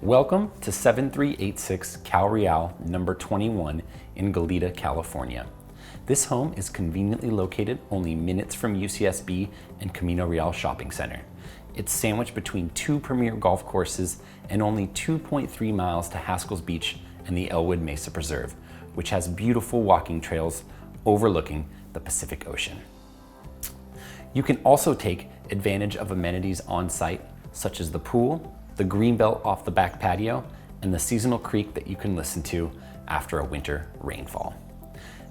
Welcome to 7386 Calle, number 21 in Goleta, California. This home is conveniently located only minutes from UCSB and Camino Real Shopping Center. It's sandwiched between two premier golf courses and only 2.3 miles to Haskell's Beach and the Elwood Mesa Preserve, which has beautiful walking trails overlooking the Pacific Ocean. You can also take advantage of amenities on site, such as the pool, the greenbelt off the back patio, and the seasonal creek that you can listen to after a winter rainfall.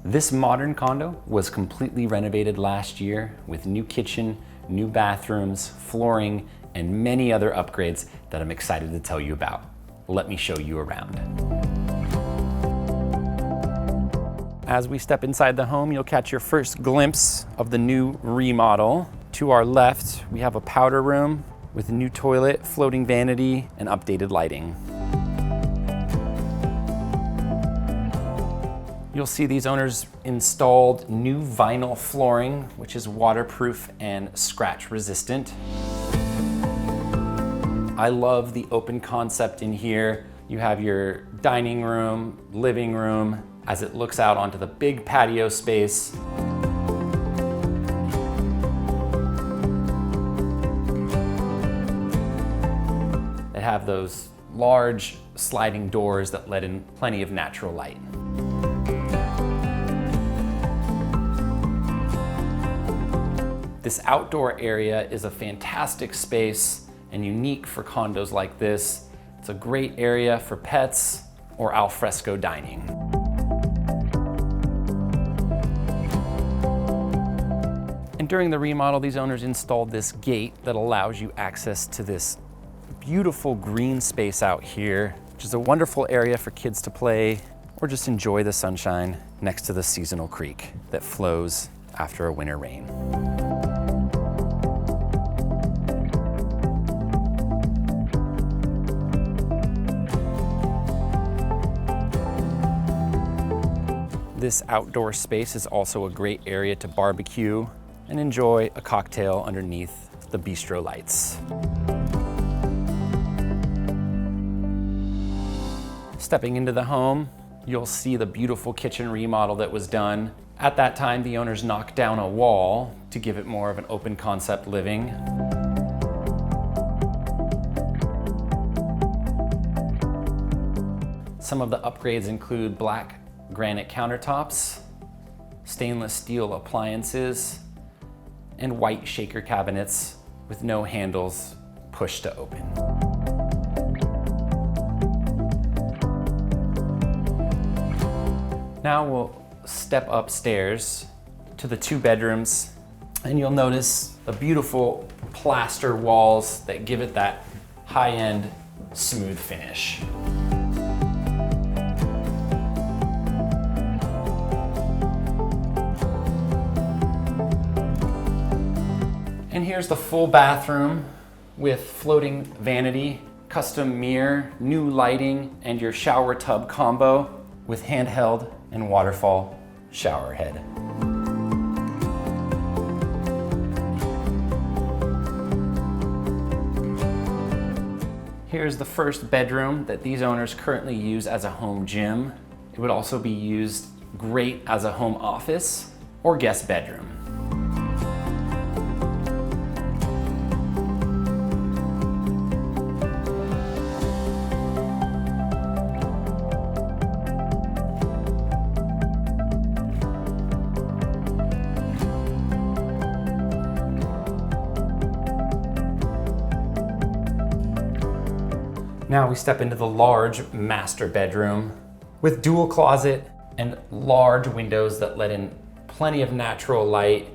This modern condo was completely renovated last year with new kitchen, new bathrooms, flooring, and many other upgrades that I'm excited to tell you about. Let me show you around. As we step inside the home, you'll catch your first glimpse of the new remodel. To our left, we have a powder room with a new toilet, floating vanity, and updated lighting. You'll see these owners installed new vinyl flooring, which is waterproof and scratch resistant. I love the open concept in here. You have your dining room, living room, as it looks out onto the big patio space. They have those large sliding doors that let in plenty of natural light. This outdoor area is a fantastic space and unique for condos like this. It's a great area for pets or al fresco dining. And during the remodel, these owners installed this gate that allows you access to this beautiful green space out here, which is a wonderful area for kids to play or just enjoy the sunshine next to the seasonal creek that flows after a winter rain. This outdoor space is also a great area to barbecue and enjoy a cocktail underneath the bistro lights. Stepping into the home, you'll see the beautiful kitchen remodel that was done. At that time, the owners knocked down a wall to give it more of an open concept living. Some of the upgrades include black granite countertops, stainless steel appliances, and white shaker cabinets with no handles, push to open. Now we'll step upstairs to the two bedrooms, and you'll notice the beautiful plaster walls that give it that high-end smooth finish. And here's the full bathroom with floating vanity, custom mirror, new lighting, and your shower tub combo with handheld and waterfall shower head. Here's the first bedroom that these owners currently use as a home gym. It would also be used great as a home office or guest bedroom. Now we step into the large master bedroom with dual closet and large windows that let in plenty of natural light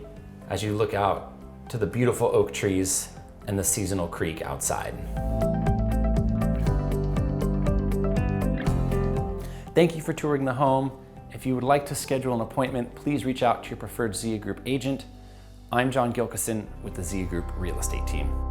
as you look out to the beautiful oak trees and the seasonal creek outside. Thank you for touring the home. If you would like to schedule an appointment, please reach out to your preferred Zia Group agent. I'm John Gilkison with the Zia Group Real Estate Team.